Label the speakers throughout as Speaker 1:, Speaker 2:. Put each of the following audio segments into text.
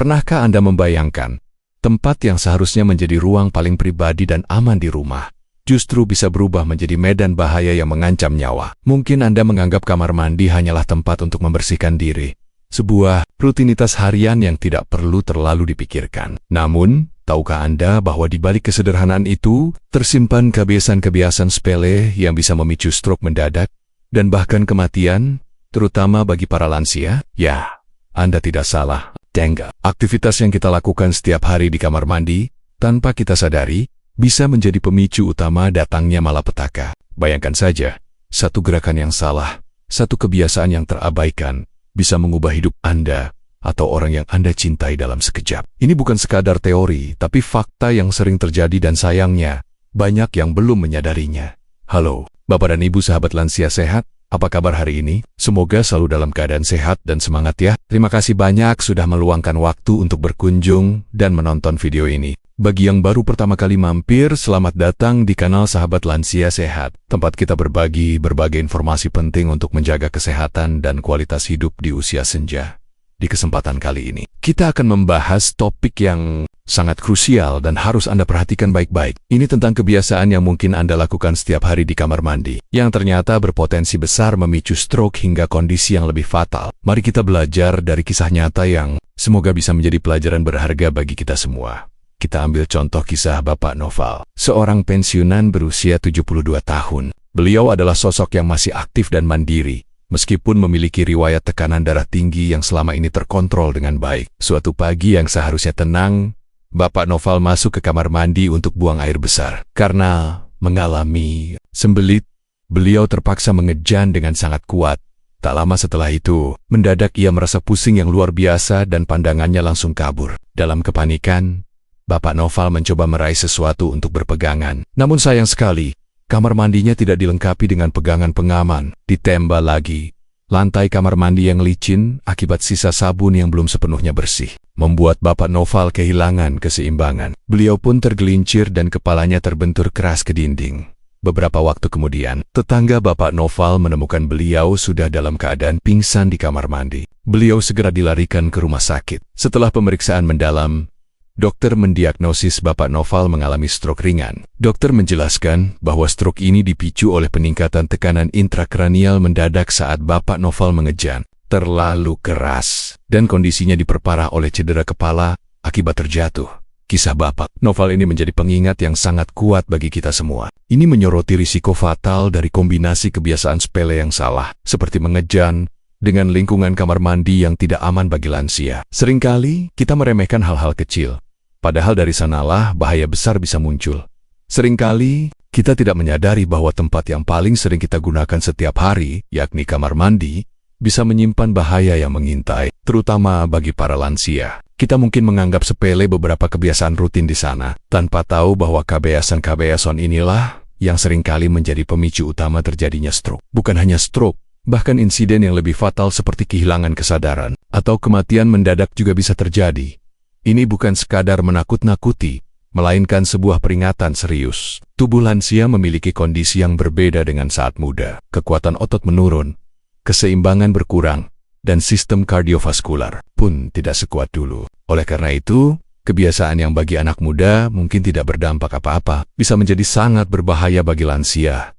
Speaker 1: Pernahkah Anda membayangkan, tempat yang seharusnya menjadi ruang paling pribadi dan aman di rumah, justru bisa berubah menjadi medan bahaya yang mengancam nyawa? Mungkin Anda menganggap kamar mandi hanyalah tempat untuk membersihkan diri, sebuah rutinitas harian yang tidak perlu terlalu dipikirkan. Namun, tahukah Anda bahwa di balik kesederhanaan itu, tersimpan kebiasaan-kebiasaan sepele yang bisa memicu stroke mendadak, dan bahkan kematian, terutama bagi para lansia? Ya, Anda tidak salah. Tangga. Aktivitas yang kita lakukan setiap hari di kamar mandi, tanpa kita sadari, bisa menjadi pemicu utama datangnya malapetaka. Bayangkan saja, satu gerakan yang salah, satu kebiasaan yang terabaikan, bisa mengubah hidup Anda atau orang yang Anda cintai dalam sekejap. Ini bukan sekadar teori, tapi fakta yang sering terjadi dan sayangnya, banyak yang belum menyadarinya. Halo, Bapak dan Ibu sahabat lansia sehat, apa kabar hari ini? Semoga selalu dalam keadaan sehat dan semangat ya. Terima kasih banyak sudah meluangkan waktu untuk berkunjung dan menonton video ini. Bagi yang baru pertama kali mampir, selamat datang di kanal Sahabat Lansia Sehat, tempat kita berbagi berbagai informasi penting untuk menjaga kesehatan dan kualitas hidup di usia senja. Di kesempatan kali ini, kita akan membahas topik yang sangat krusial dan harus Anda perhatikan baik-baik. Ini tentang kebiasaan yang mungkin Anda lakukan setiap hari di kamar mandi, yang ternyata berpotensi besar memicu stroke hingga kondisi yang lebih fatal. Mari kita belajar dari kisah nyata yang semoga bisa menjadi pelajaran berharga bagi kita semua. Kita ambil contoh kisah Bapak Noval, seorang pensiunan berusia 72 tahun. Beliau adalah sosok yang masih aktif dan mandiri, meskipun memiliki riwayat tekanan darah tinggi yang selama ini terkontrol dengan baik. Suatu pagi yang seharusnya tenang, Bapak Noval masuk ke kamar mandi untuk buang air besar. Karena mengalami sembelit, beliau terpaksa mengejan dengan sangat kuat. Tak lama setelah itu, mendadak ia merasa pusing yang luar biasa dan pandangannya langsung kabur. Dalam kepanikan, Bapak Noval mencoba meraih sesuatu untuk berpegangan. Namun sayang sekali, kamar mandinya tidak dilengkapi dengan pegangan pengaman. Ditambah lagi, lantai kamar mandi yang licin akibat sisa sabun yang belum sepenuhnya bersih, membuat Bapak Noval kehilangan keseimbangan. Beliau pun tergelincir dan kepalanya terbentur keras ke dinding. Beberapa waktu kemudian, tetangga Bapak Noval menemukan beliau sudah dalam keadaan pingsan di kamar mandi. Beliau segera dilarikan ke rumah sakit. Setelah pemeriksaan mendalam, dokter mendiagnosis Bapak Noval mengalami stroke ringan. Dokter menjelaskan bahwa stroke ini dipicu oleh peningkatan tekanan intrakranial mendadak saat Bapak Noval mengejan terlalu keras, dan kondisinya diperparah oleh cedera kepala akibat terjatuh. Kisah Bapak Noval ini menjadi pengingat yang sangat kuat bagi kita semua. Ini menyoroti risiko fatal dari kombinasi kebiasaan sepele yang salah, seperti mengejan, dengan lingkungan kamar mandi yang tidak aman bagi lansia. Seringkali kita meremehkan hal-hal kecil, padahal dari sanalah bahaya besar bisa muncul. Seringkali kita tidak menyadari bahwa tempat yang paling sering kita gunakan setiap hari, yakni kamar mandi, bisa menyimpan bahaya yang mengintai, terutama bagi para lansia. Kita mungkin menganggap sepele beberapa kebiasaan rutin di sana, tanpa tahu bahwa kebiasaan-kebiasaan inilah yang seringkali menjadi pemicu utama terjadinya stroke. Bukan hanya stroke, bahkan insiden yang lebih fatal seperti kehilangan kesadaran atau kematian mendadak juga bisa terjadi. Ini bukan sekadar menakut-nakuti, melainkan sebuah peringatan serius. Tubuh lansia memiliki kondisi yang berbeda dengan saat muda. Kekuatan otot menurun, keseimbangan berkurang, dan sistem kardiovaskular pun tidak sekuat dulu. Oleh karena itu, kebiasaan yang bagi anak muda mungkin tidak berdampak apa-apa, bisa menjadi sangat berbahaya bagi lansia.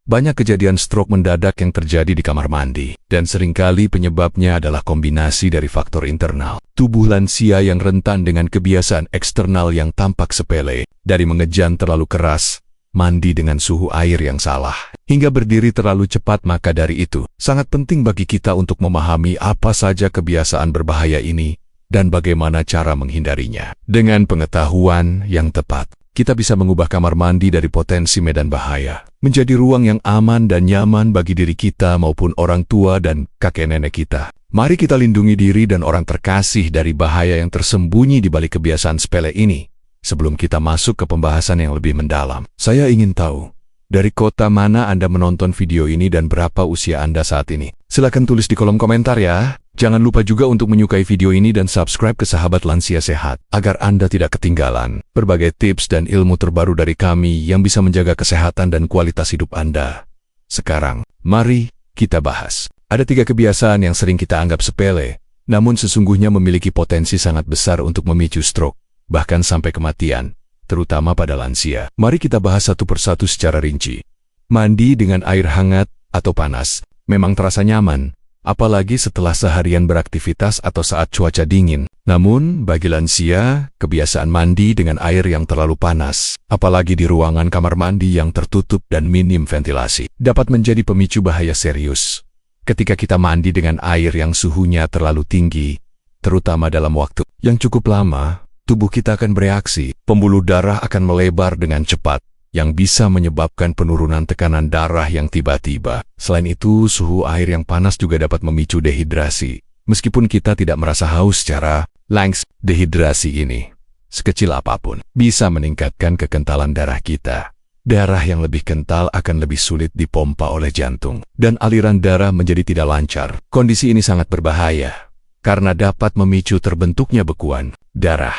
Speaker 1: Banyak kejadian stroke mendadak yang terjadi di kamar mandi, dan seringkali penyebabnya adalah kombinasi dari faktor internal. Tubuh lansia yang rentan dengan kebiasaan eksternal yang tampak sepele, dari mengejan terlalu keras, mandi dengan suhu air yang salah, hingga berdiri terlalu cepat. Maka dari itu, sangat penting bagi kita untuk memahami apa saja kebiasaan berbahaya ini, dan bagaimana cara menghindarinya. Dengan pengetahuan yang tepat, kita bisa mengubah kamar mandi dari potensi medan bahaya menjadi ruang yang aman dan nyaman bagi diri kita maupun orang tua dan kakek nenek kita. Mari kita lindungi diri dan orang terkasih dari bahaya yang tersembunyi di balik kebiasaan sepele ini. Sebelum kita masuk ke pembahasan yang lebih mendalam, saya ingin tahu, dari kota mana Anda menonton video ini dan berapa usia Anda saat ini? Silakan tulis di kolom komentar ya. Jangan lupa juga untuk menyukai video ini dan subscribe ke Sahabat Lansia Sehat, agar Anda tidak ketinggalan berbagai tips dan ilmu terbaru dari kami yang bisa menjaga kesehatan dan kualitas hidup Anda. Sekarang, mari kita bahas. Ada 3 kebiasaan yang sering kita anggap sepele, namun sesungguhnya memiliki potensi sangat besar untuk memicu stroke, bahkan sampai kematian, terutama pada lansia. Mari kita bahas satu persatu secara rinci. Mandi dengan air hangat atau panas memang terasa nyaman, apalagi setelah seharian beraktivitas atau saat cuaca dingin. Namun, bagi lansia, kebiasaan mandi dengan air yang terlalu panas, apalagi di ruangan kamar mandi yang tertutup dan minim ventilasi, dapat menjadi pemicu bahaya serius. Ketika kita mandi dengan air yang suhunya terlalu tinggi, terutama dalam waktu yang cukup lama, tubuh kita akan bereaksi. Pembuluh darah akan melebar dengan cepat, yang bisa menyebabkan penurunan tekanan darah yang tiba-tiba. Selain itu, suhu air yang panas juga dapat memicu dehidrasi. Meskipun kita tidak merasa haus secara langsung, dehidrasi ini, sekecil apapun, bisa meningkatkan kekentalan darah kita. Darah yang lebih kental akan lebih sulit dipompa oleh jantung, dan aliran darah menjadi tidak lancar. Kondisi ini sangat berbahaya, karena dapat memicu terbentuknya bekuan darah.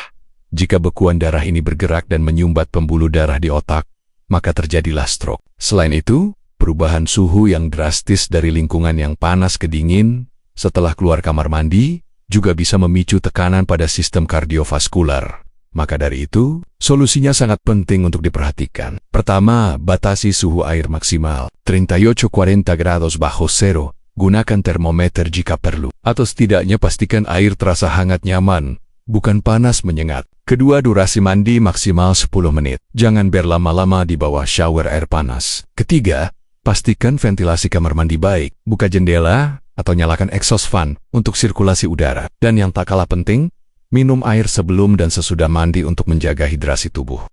Speaker 1: Jika bekuan darah ini bergerak dan menyumbat pembuluh darah di otak, maka terjadilah stroke. Selain itu, perubahan suhu yang drastis dari lingkungan yang panas ke dingin setelah keluar kamar mandi juga bisa memicu tekanan pada sistem kardiovaskular. Maka dari itu, solusinya sangat penting untuk diperhatikan. Pertama, batasi suhu air maksimal 38-40 grados bajo zero. Gunakan termometer jika perlu, atau setidaknya pastikan air terasa hangat nyaman, bukan panas menyengat. Kedua, durasi mandi maksimal 10 menit. Jangan berlama-lama di bawah shower air panas. Ketiga, pastikan ventilasi kamar mandi baik. Buka jendela atau nyalakan exhaust fan untuk sirkulasi udara. Dan yang tak kalah penting, minum air sebelum dan sesudah mandi untuk menjaga hidrasi tubuh.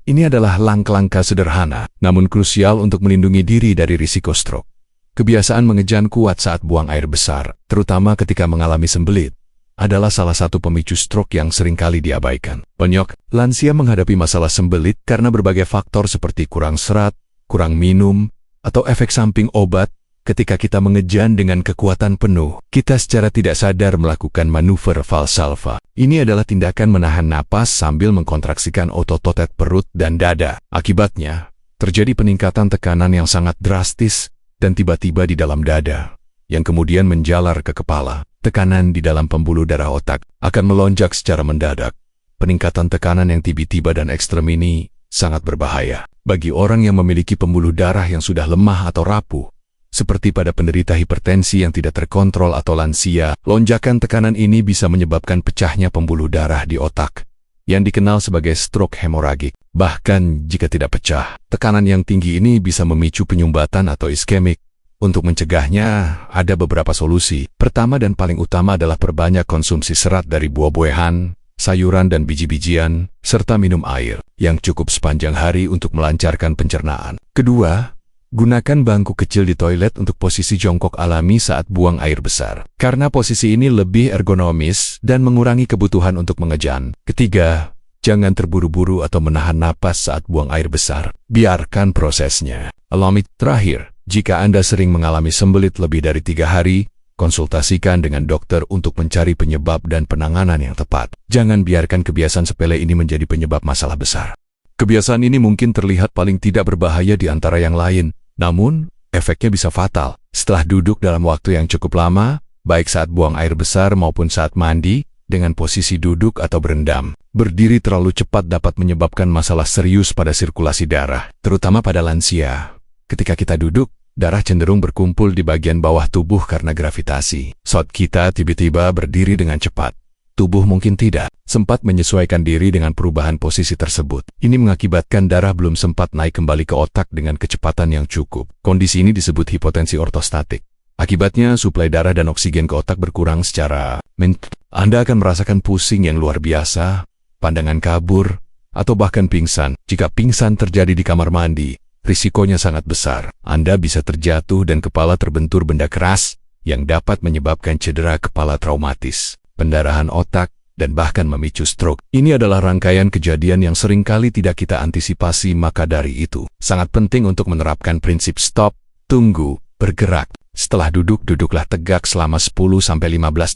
Speaker 1: Ini adalah langkah-langkah sederhana, namun krusial untuk melindungi diri dari risiko stroke. Kebiasaan mengejan kuat saat buang air besar, terutama ketika mengalami sembelit, adalah salah satu pemicu stroke yang seringkali diabaikan. Penyok, lansia menghadapi masalah sembelit karena berbagai faktor seperti kurang serat, kurang minum, atau efek samping obat. Ketika kita mengejan dengan kekuatan penuh, kita secara tidak sadar melakukan manuver Valsalva. Ini adalah tindakan menahan napas sambil mengkontraksikan otot-otot perut dan dada. Akibatnya, terjadi peningkatan tekanan yang sangat drastis dan tiba-tiba di dalam dada, yang kemudian menjalar ke kepala. Tekanan di dalam pembuluh darah otak akan melonjak secara mendadak. Peningkatan tekanan yang tiba-tiba dan ekstrem ini sangat berbahaya bagi orang yang memiliki pembuluh darah yang sudah lemah atau rapuh, seperti pada penderita hipertensi yang tidak terkontrol atau lansia. Lonjakan tekanan ini bisa menyebabkan pecahnya pembuluh darah di otak, yang dikenal sebagai stroke hemoragik. Bahkan jika tidak pecah, tekanan yang tinggi ini bisa memicu penyumbatan atau iskemik. Untuk mencegahnya, ada beberapa solusi. Pertama dan paling utama adalah perbanyak konsumsi serat dari buah-buahan, sayuran dan biji-bijian, serta minum air yang cukup sepanjang hari untuk melancarkan pencernaan. Kedua, gunakan bangku kecil di toilet untuk posisi jongkok alami saat buang air besar, karena posisi ini lebih ergonomis dan mengurangi kebutuhan untuk mengejan. Ketiga, jangan terburu-buru atau menahan napas saat buang air besar. Biarkan prosesnya alami. Terakhir, jika Anda sering mengalami sembelit lebih dari 3 hari, konsultasikan dengan dokter untuk mencari penyebab dan penanganan yang tepat. Jangan biarkan kebiasaan sepele ini menjadi penyebab masalah besar. Kebiasaan ini mungkin terlihat paling tidak berbahaya di antara yang lain, namun efeknya bisa fatal. Setelah duduk dalam waktu yang cukup lama, baik saat buang air besar maupun saat mandi, dengan posisi duduk atau berendam, berdiri terlalu cepat dapat menyebabkan masalah serius pada sirkulasi darah, terutama pada lansia. Ketika kita duduk, darah cenderung berkumpul di bagian bawah tubuh karena gravitasi. Saat kita tiba-tiba berdiri dengan cepat, tubuh mungkin tidak sempat menyesuaikan diri dengan perubahan posisi tersebut. Ini mengakibatkan darah belum sempat naik kembali ke otak dengan kecepatan yang cukup. Kondisi ini disebut hipotensi ortostatik. Akibatnya, suplai darah dan oksigen ke otak berkurang secara Anda akan merasakan pusing yang luar biasa, pandangan kabur, atau bahkan pingsan. Jika pingsan terjadi di kamar mandi, risikonya sangat besar. Anda bisa terjatuh dan kepala terbentur benda keras yang dapat menyebabkan cedera kepala traumatis, pendarahan otak, dan bahkan memicu stroke. Ini adalah rangkaian kejadian yang seringkali tidak kita antisipasi, maka dari itu sangat penting untuk menerapkan prinsip stop, tunggu, bergerak. Setelah duduk, duduklah tegak selama 10-15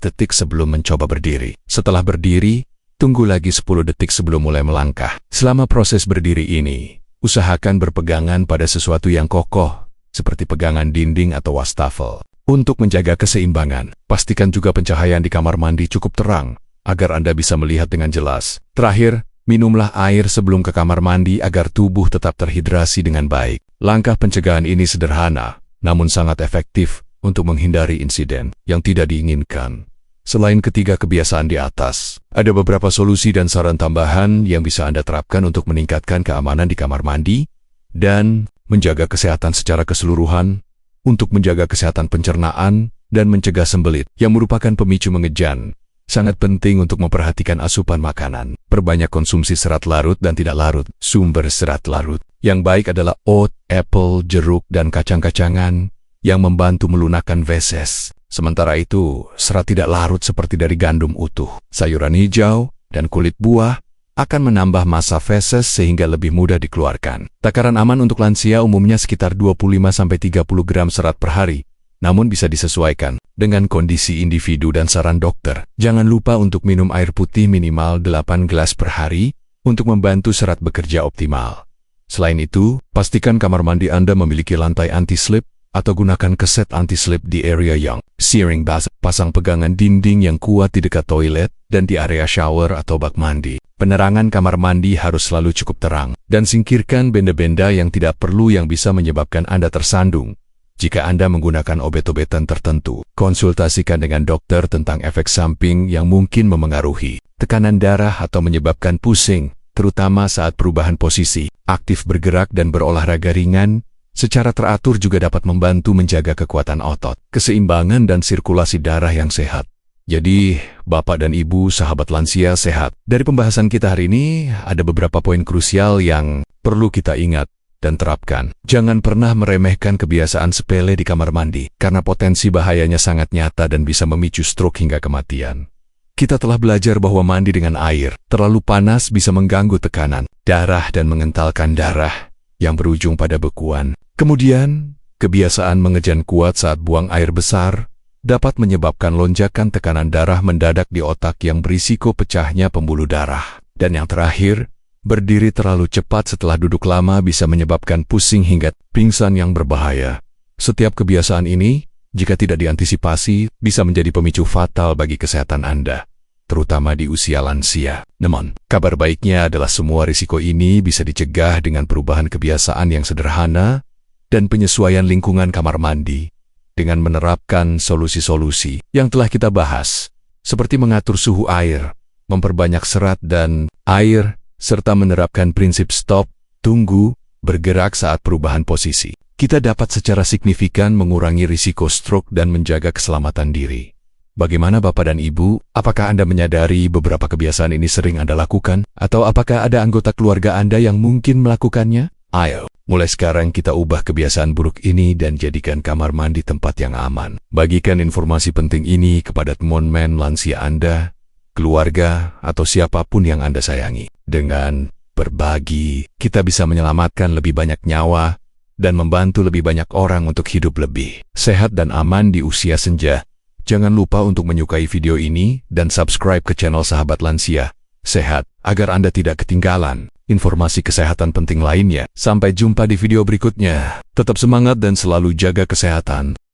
Speaker 1: detik sebelum mencoba berdiri. Setelah berdiri, tunggu lagi 10 detik sebelum mulai melangkah. Selama proses berdiri ini, usahakan berpegangan pada sesuatu yang kokoh, seperti pegangan dinding atau wastafel. Untuk menjaga keseimbangan, pastikan juga pencahayaan di kamar mandi cukup terang, agar Anda bisa melihat dengan jelas. Terakhir, minumlah air sebelum ke kamar mandi agar tubuh tetap terhidrasi dengan baik. Langkah pencegahan ini sederhana, namun sangat efektif untuk menghindari insiden yang tidak diinginkan. Selain ketiga kebiasaan di atas, ada beberapa solusi dan saran tambahan yang bisa Anda terapkan untuk meningkatkan keamanan di kamar mandi dan menjaga kesehatan secara keseluruhan, untuk menjaga kesehatan pencernaan dan mencegah sembelit yang merupakan pemicu mengejan. Sangat penting untuk memperhatikan asupan makanan. Perbanyak konsumsi serat larut dan tidak larut. Sumber serat larut yang baik adalah oat, apel, jeruk, dan kacang-kacangan yang membantu melunakkan feses. Sementara itu, serat tidak larut seperti dari gandum utuh, sayuran hijau, dan kulit buah akan menambah massa feses sehingga lebih mudah dikeluarkan. Takaran aman untuk lansia umumnya sekitar 25-30 gram serat per hari, namun bisa disesuaikan dengan kondisi individu dan saran dokter. Jangan lupa untuk minum air putih minimal 8 gelas per hari untuk membantu serat bekerja optimal. Selain itu, pastikan kamar mandi Anda memiliki lantai anti-slip atau gunakan keset anti-slip di area yang searing bath. Pasang pegangan dinding yang kuat di dekat toilet dan di area shower atau bak mandi. Penerangan kamar mandi harus selalu cukup terang, dan singkirkan benda-benda yang tidak perlu yang bisa menyebabkan Anda tersandung. Jika Anda menggunakan obat-obatan tertentu, konsultasikan dengan dokter tentang efek samping yang mungkin memengaruhi tekanan darah atau menyebabkan pusing, terutama saat perubahan posisi. Aktif bergerak dan berolahraga ringan secara teratur juga dapat membantu menjaga kekuatan otot, keseimbangan dan sirkulasi darah yang sehat. Jadi, Bapak dan Ibu sahabat lansia sehat. Dari pembahasan kita hari ini, ada beberapa poin krusial yang perlu kita ingat dan terapkan. Jangan pernah meremehkan kebiasaan sepele di kamar mandi, karena potensi bahayanya sangat nyata dan bisa memicu stroke hingga kematian. Kita telah belajar bahwa mandi dengan air terlalu panas bisa mengganggu tekanan darah dan mengentalkan darah yang berujung pada bekuan. Kemudian, kebiasaan mengejan kuat saat buang air besar dapat menyebabkan lonjakan tekanan darah mendadak di otak yang berisiko pecahnya pembuluh darah. Dan yang terakhir, berdiri terlalu cepat setelah duduk lama bisa menyebabkan pusing hingga pingsan yang berbahaya. Setiap kebiasaan ini, jika tidak diantisipasi, bisa menjadi pemicu fatal bagi kesehatan Anda, terutama di usia lansia. Namun, kabar baiknya adalah semua risiko ini bisa dicegah dengan perubahan kebiasaan yang sederhana dan penyesuaian lingkungan kamar mandi dengan menerapkan solusi-solusi yang telah kita bahas, seperti mengatur suhu air, memperbanyak serat dan air, serta menerapkan prinsip stop, tunggu, bergerak saat perubahan posisi. Kita dapat secara signifikan mengurangi risiko stroke dan menjaga keselamatan diri. Bagaimana Bapak dan Ibu? Apakah Anda menyadari beberapa kebiasaan ini sering Anda lakukan? Atau apakah ada anggota keluarga Anda yang mungkin melakukannya? Ayo, mulai sekarang kita ubah kebiasaan buruk ini dan jadikan kamar mandi tempat yang aman. Bagikan informasi penting ini kepada teman lansia Anda, keluarga, atau siapapun yang Anda sayangi. Dengan berbagi, kita bisa menyelamatkan lebih banyak nyawa dan membantu lebih banyak orang untuk hidup lebih sehat dan aman di usia senja. Jangan lupa untuk menyukai video ini dan subscribe ke channel Sahabat Lansia Sehat agar Anda tidak ketinggalan informasi kesehatan penting lainnya. Sampai jumpa di video berikutnya. Tetap semangat dan selalu jaga kesehatan.